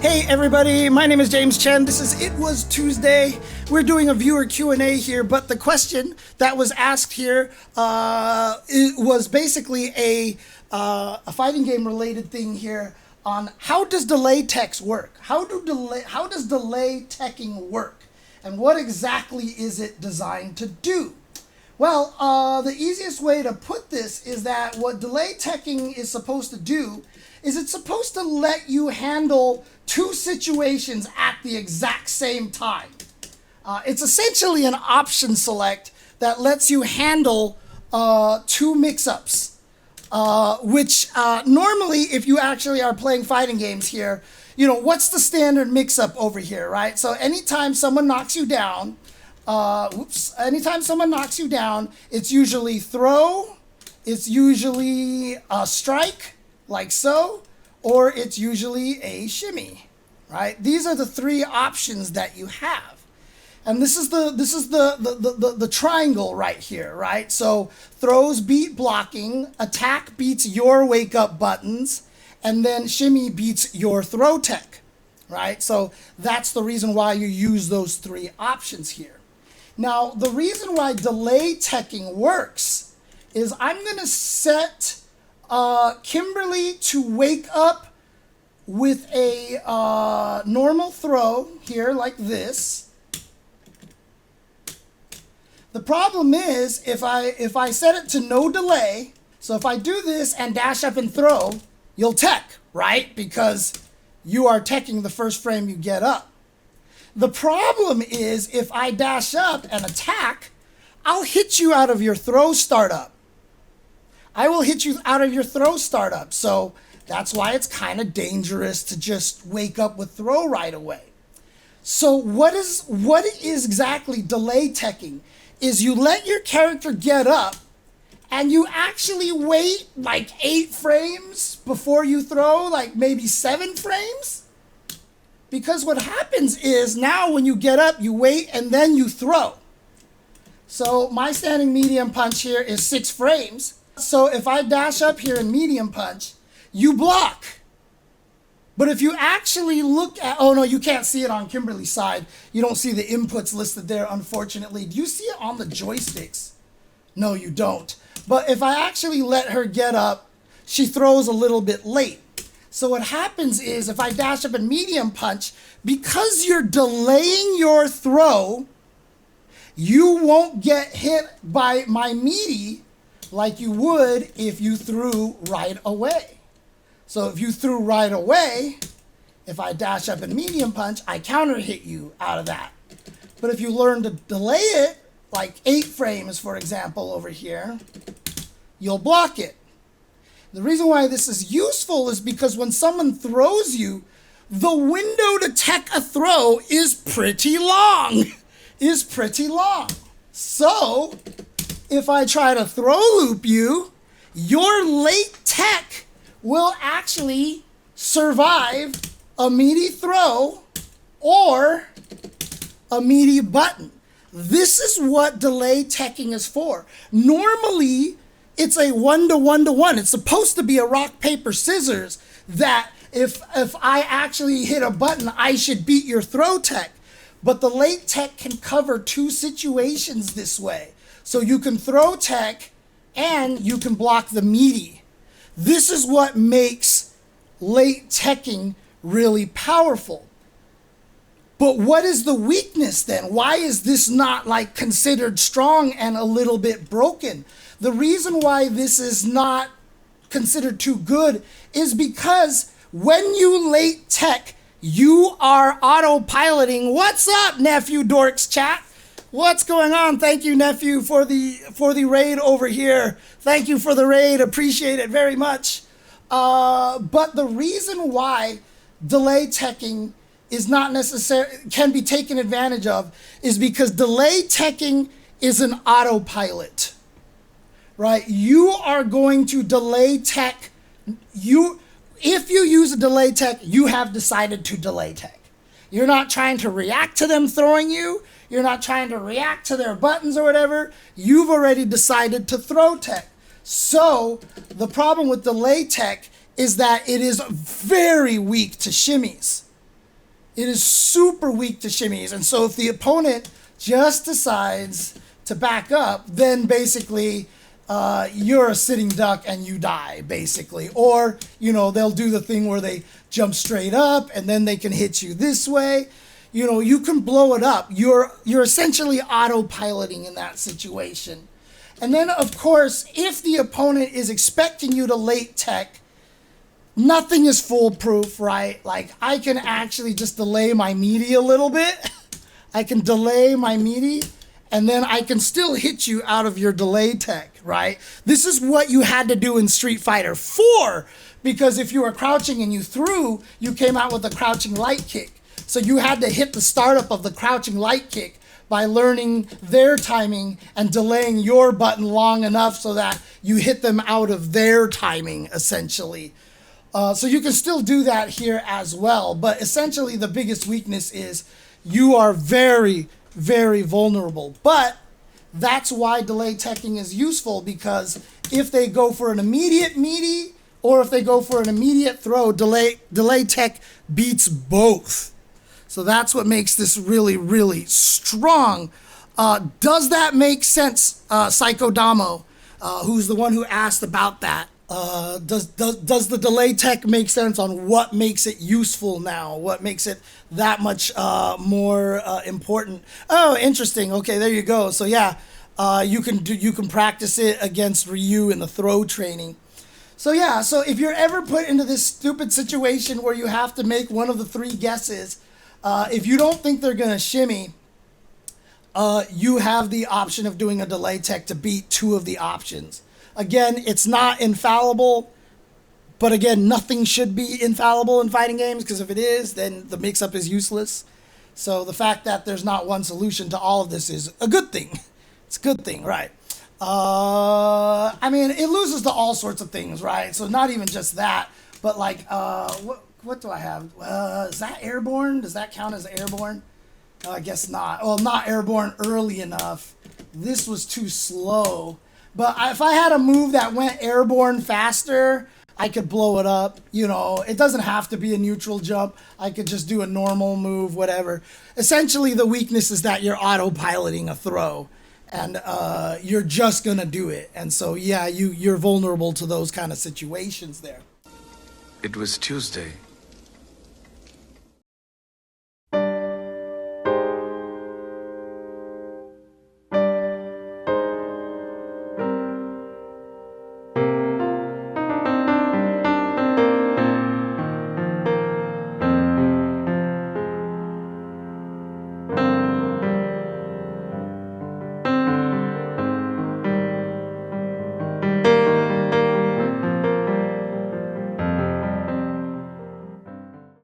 Hey everybody, my name is James Chen. This is It Was Tuesday. We're doing a viewer Q&A here, but the question that was asked here it was basically a fighting game related thing here on how does delay text work? How does delay teching work? And what exactly is it designed to do? Well, the easiest way to put this is that what delay teching is supposed to do is it's supposed to let you handle two situations at the exact same time. It's essentially an option select that lets you handle two mix-ups, which normally if you actually are playing fighting games here, you know, what's the standard mix-up over here, right? So anytime someone knocks you down, anytime someone knocks you down, it's usually throw, it's usually a strike, like so, or it's usually a shimmy, right? These are the three options that you have. And this is the triangle right here, right? So throws beat blocking, attack beats your wake up buttons, and then shimmy beats your throw tech, right? So that's the reason why you use those three options here. Now, the reason why delay teching works is I'm gonna set Kimberly to wake up with a normal throw here like this. The problem is if I set it to no delay, so if I do this and dash up and throw, you'll tech, right? Because you are teching the first frame you get up. The problem is if I dash up and attack, I'll hit you out of your throw startup. I will hit you out of your throw startup. So that's why it's kind of dangerous to just wake up with throw right away. So what is exactly delay teching? Is you let your character get up and you actually wait like 8 frames before you throw, like maybe 7 frames. Because what happens is now when you get up, you wait and then you throw. So my standing medium punch here is 6 frames. So if I dash up here in medium punch, you block. But if you actually look at, oh no, you can't see it on Kimberly's side. You don't see the inputs listed there, unfortunately. Do you see it on the joysticks? No, you don't. But if I actually let her get up, she throws a little bit late. So what happens is if I dash up and medium punch, because you're delaying your throw, you won't get hit by my meaty like you would if you threw right away. So if you threw right away, if I dash up and medium punch, I counter hit you out of that. But if you learn to delay it, like 8 frames, for example, over here, you'll block it. The reason why this is useful is because when someone throws you, the window to tech a throw is pretty long. So if I try to throw loop you, your late tech will actually survive a meaty throw or a meaty button. This is what delay teching is for. Normally, it's a 1-to-1-to-1. It's supposed to be a rock, paper, scissors that if I actually hit a button, I should beat your throw tech. But the late tech can cover 2 situations this way. So you can throw tech and you can block the meaty. This is what makes late teching really powerful. But what is the weakness then? Why is this not like considered strong and a little bit broken? The reason why this is not considered too good is because when you late tech, you are autopiloting. What's up, Nephew Dorks chat? What's going on? Thank you, Nephew, for the raid over here. Thank you for the raid. Appreciate it very much. But the reason why delay teching is not necessary, can be taken advantage of, is because delay teching is an autopilot, right? You are going to delay tech. If you use a delay tech, you have decided to delay tech. You're not trying to react to them throwing you. You're not trying to react to their buttons or whatever. You've already decided to throw tech. So the problem with delay tech is that it is very weak to shimmies. It is super weak to shimmies. And so if the opponent just decides to back up, then basically you're a sitting duck and you die, basically. Or, you know, they'll do the thing where they jump straight up and then they can hit you this way. You know, you can blow it up. You're essentially autopiloting in that situation. And then, of course, if the opponent is expecting you to late tech, nothing is foolproof, right? Like, I can actually just delay my meaty a little bit. I can delay my meaty, and then I can still hit you out of your delay tech, right? This is what you had to do in Street Fighter 4, because if you were crouching and you threw, you came out with a crouching light kick. So you had to hit the startup of the crouching light kick by learning their timing and delaying your button long enough so that you hit them out of their timing, essentially. So you can still do that here as well. But essentially the biggest weakness is you are very, very vulnerable. But that's why delay teching is useful, because if they go for an immediate meaty or if they go for an immediate throw, delay tech beats both. So that's what makes this really, really strong. Does that make sense, Psycho Damo, who's the one who asked about that? Does the delay tech make sense on what makes it useful now? What makes it that much more important? Oh, interesting. Okay, there you go. So yeah, you can practice it against Ryu in the throw training. So yeah, so if you're ever put into this stupid situation where you have to make one of the three guesses, if you don't think they're gonna shimmy, you have the option of doing a delay tech to beat two of the options. Again, it's not infallible, but again, nothing should be infallible in fighting games, because if it is, then the mix-up is useless. So the fact that there's not one solution to all of this is a good thing. It's a good thing, right? I mean, it loses to all sorts of things, right? So not even just that, but like, what do I have? Is that airborne? Does that count as airborne? I guess not. Well, not airborne early enough. This was too slow. But if I had a move that went airborne faster, I could blow it up. You know, it doesn't have to be a neutral jump. I could just do a normal move, whatever. Essentially, the weakness is that you're autopiloting a throw, and you're just going to do it. And so, yeah, you're vulnerable to those kind of situations there. It was Tuesday.